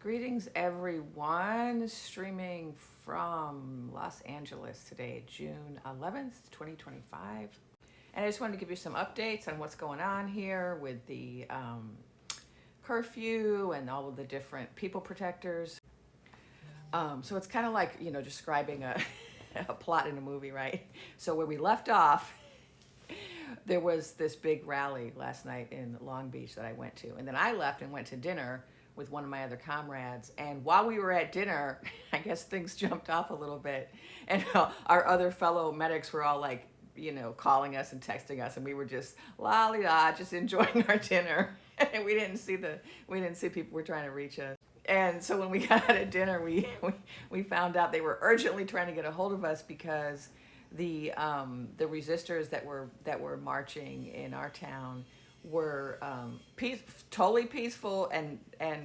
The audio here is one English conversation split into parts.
Greetings, everyone. Streaming from Los Angeles today, June 11th, 2025. And I just wanted to give you some updates on what's going on here with the curfew and all of the different people protectors. So it's kind of like, describing a plot in a movie, right? So where we left off, there was this big rally last night in Long Beach that I went to. And then I left and went to dinner with one of my other comrades. And while we were at dinner, I guess things jumped off a little bit. And our other fellow medics were all like, calling us and texting us. And we were just la just enjoying our dinner. And we didn't see people were trying to reach us. And so when we got out of dinner, we found out they were urgently trying to get a hold of us because the resistors that were marching in our town were totally peaceful and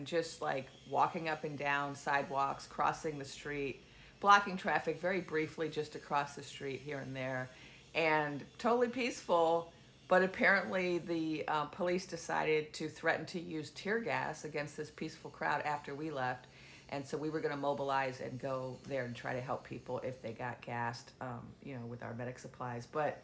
just like walking up and down sidewalks, crossing the street, blocking traffic very briefly just across the street here and there, and totally peaceful. But apparently the police decided to threaten to use tear gas against this peaceful crowd after we left. And so we were going to mobilize and go there and try to help people if they got gassed, with our medic supplies. But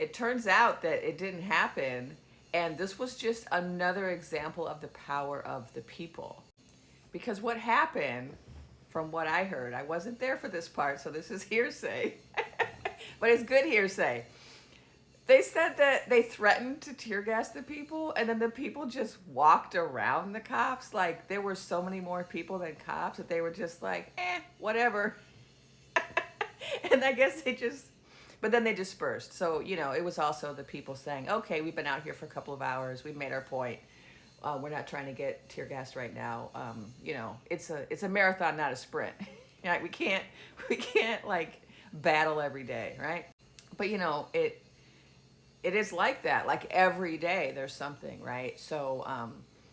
it turns out that it didn't happen. And this was just another example of the power of the people. Because what happened, from what I heard, I wasn't there for this part, so this is hearsay. But it's good hearsay. They said that they threatened to tear gas the people, and then the people just walked around the cops. Like, there were so many more people than cops that they were just like, whatever. And I guess but then they dispersed. So, it was also the people saying, okay, we've been out here for a couple of hours. We've made our point. We're not trying to get tear gassed right now. It's a marathon, not a sprint. Right? We can't like battle every day, right? But, it is like that. Like every day there's something, right? So,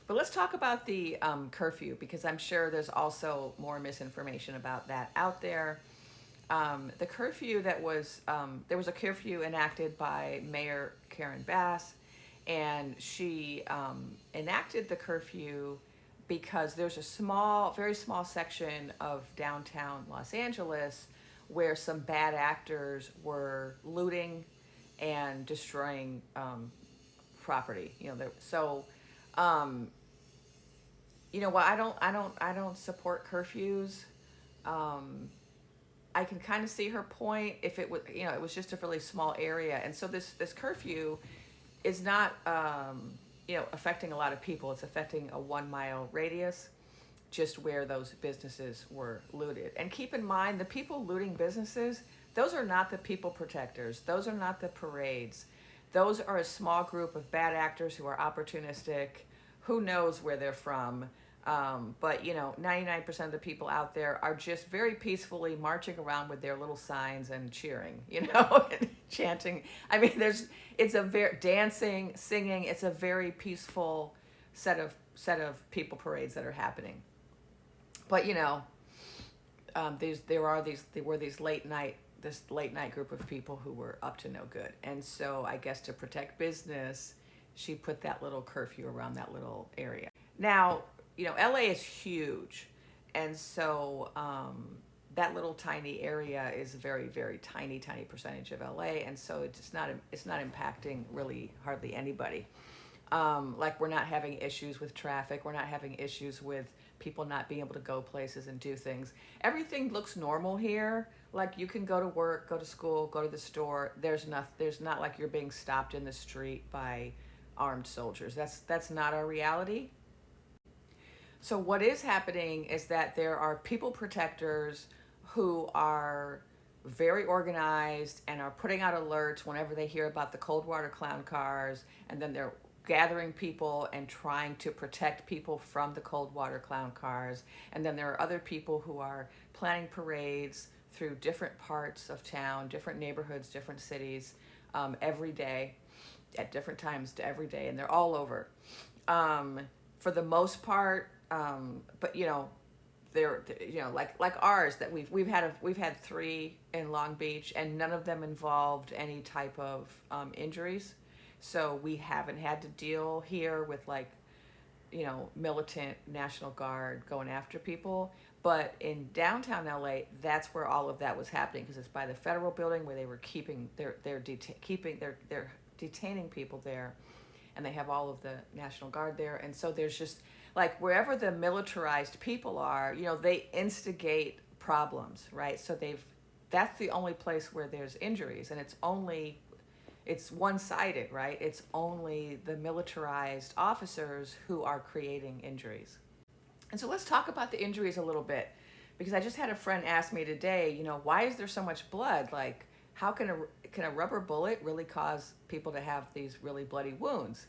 but let's talk about the curfew, because I'm sure there's also more misinformation about that out there. The curfew there was a curfew enacted by Mayor Karen Bass, and she enacted the curfew because there's a very small section of downtown Los Angeles where some bad actors were looting and destroying property. I don't support curfews. I can kind of see her point if it was, it was just a really small area. And so this curfew is not, affecting a lot of people. It's affecting a 1 mile radius, just where those businesses were looted. And keep in mind, the people looting businesses, those are not the people protectors. Those are not the parades. Those are a small group of bad actors who are opportunistic. Who knows where they're from? But 99% of the people out there are just very peacefully marching around with their little signs and cheering, and chanting. I mean, it's a very dancing, singing. It's a very peaceful set of people parades that are happening. But there were these late night group of people who were up to no good. And so I guess to protect business, she put that little curfew around that little area. Now, LA is huge. And so that little tiny area is a very, very tiny percentage of LA. And so it's not impacting really hardly anybody. Like, we're not having issues with traffic. We're not having issues with people not being able to go places and do things. Everything looks normal here. Like, you can go to work, go to school, go to the store. There's not like you're being stopped in the street by armed soldiers. That's not our reality. So what is happening is that there are people protectors who are very organized and are putting out alerts whenever they hear about the cold water clown cars, and then they're gathering people and trying to protect people from the cold water clown cars. And then there are other people who are planning parades through different parts of town, different neighborhoods, different cities, every day, at different times every day, and they're all over. For the most part, but they're like ours, that we've had 3 in Long Beach, and none of them involved any type of injuries. So we haven't had to deal here with, like, militant National Guard going after people. But in downtown LA, that's where all of that was happening, because it's by the federal building where they were keeping they're detaining people there, and they have all of the National Guard there. And so there's just like wherever the militarized people are, they instigate problems, right? So that's the only place where there's injuries, and it's one-sided, right? It's only the militarized officers who are creating injuries. And so let's talk about the injuries a little bit, because I just had a friend ask me today, why is there so much blood? Like, how can a rubber bullet really cause people to have these really bloody wounds?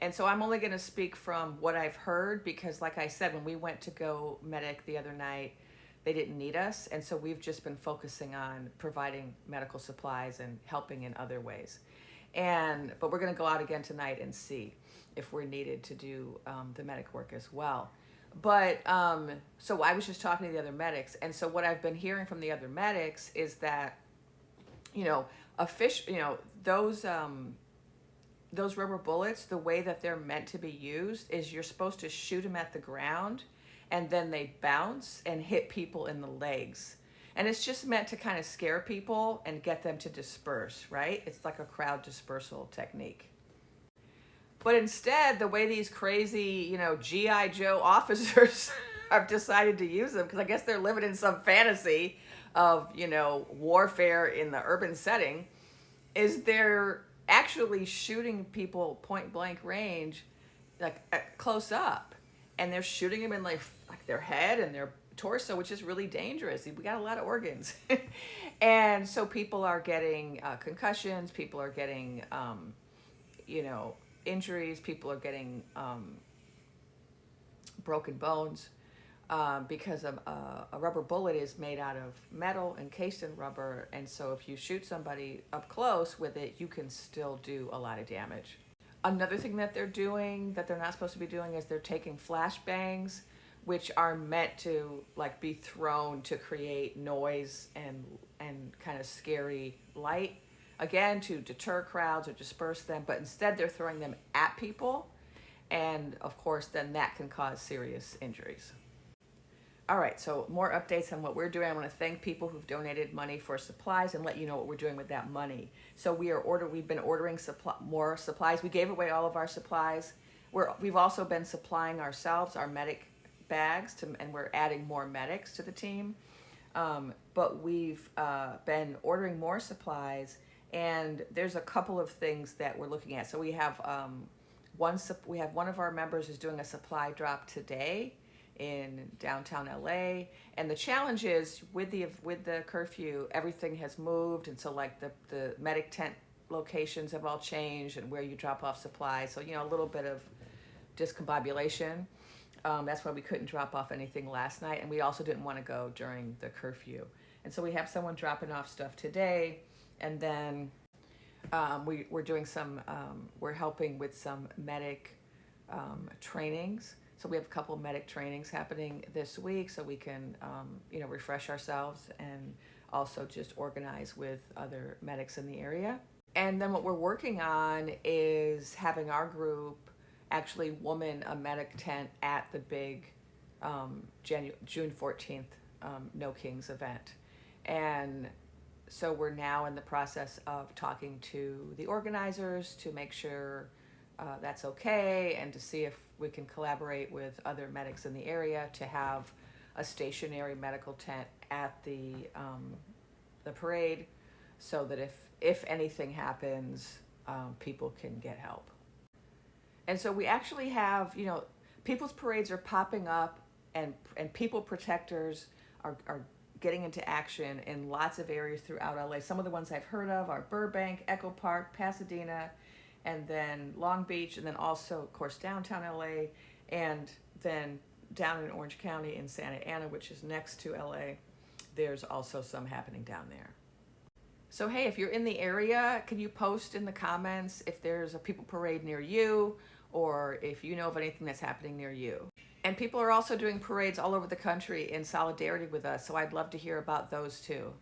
And so I'm only going to speak from what I've heard, because like I said, when we went to go medic the other night, they didn't need us. And so we've just been focusing on providing medical supplies and helping in other ways. But we're going to go out again tonight and see if we're needed to do the medic work as well. But so I was just talking to the other medics, and so what I've been hearing from the other medics is that those rubber bullets, the way that they're meant to be used is you're supposed to shoot them at the ground, and then they bounce and hit people in the legs, and it's just meant to kind of scare people and get them to disperse, right? It's like a crowd dispersal technique. But instead, the way these crazy, G.I. Joe officers have decided to use them, because I guess they're living in some fantasy of, warfare in the urban setting, is they're actually shooting people point blank range, like close up. And they're shooting them in like their head and their torso, which is really dangerous. We got a lot of organs. And so people are getting concussions, people are getting, injuries, people are getting broken bones because a rubber bullet is made out of metal encased in rubber, and so if you shoot somebody up close with it, you can still do a lot of damage. Another thing that they're doing that they're not supposed to be doing is they're taking flashbangs, which are meant to like be thrown to create noise and kind of scary light, again, to deter crowds or disperse them, but instead they're throwing them at people. And of course, then that can cause serious injuries. All right, so more updates on what we're doing. I want to thank people who've donated money for supplies and let you know what we're doing with that money. So we've been ordering more supplies. We gave away all of our supplies. We've also been supplying ourselves, our medic bags, and we're adding more medics to the team. But we've been ordering more supplies, and there's a couple of things that we're looking at. So we have one of our members is doing a supply drop today in downtown LA, and the challenge is with the curfew, everything has moved, and so like the medic tent locations have all changed, and where you drop off supplies, so a little bit of discombobulation. That's why we couldn't drop off anything last night, and we also didn't want to go during the curfew. And so we have someone dropping off stuff today, and then we're doing we're helping with some medic trainings. So we have a couple of medic trainings happening this week, so we can refresh ourselves and also just organize with other medics in the area. And then what we're working on is having our group actually woman a medic tent at the big June 14th No Kings event. And so we're now in the process of talking to the organizers to make sure that's okay, and to see if we can collaborate with other medics in the area to have a stationary medical tent at the parade, so that if anything happens, people can get help. And so we actually have, people's parades are popping up, and people protectors are getting into action in lots of areas throughout LA. Some of the ones I've heard of are Burbank, Echo Park, Pasadena, and then Long Beach, and then also, of course, downtown LA, and then down in Orange County in Santa Ana, which is next to LA. There's also some happening down there. So hey, if you're in the area, can you post in the comments if there's a people parade near you, or if you know of anything that's happening near you? And people are also doing parades all over the country in solidarity with us, so I'd love to hear about those too.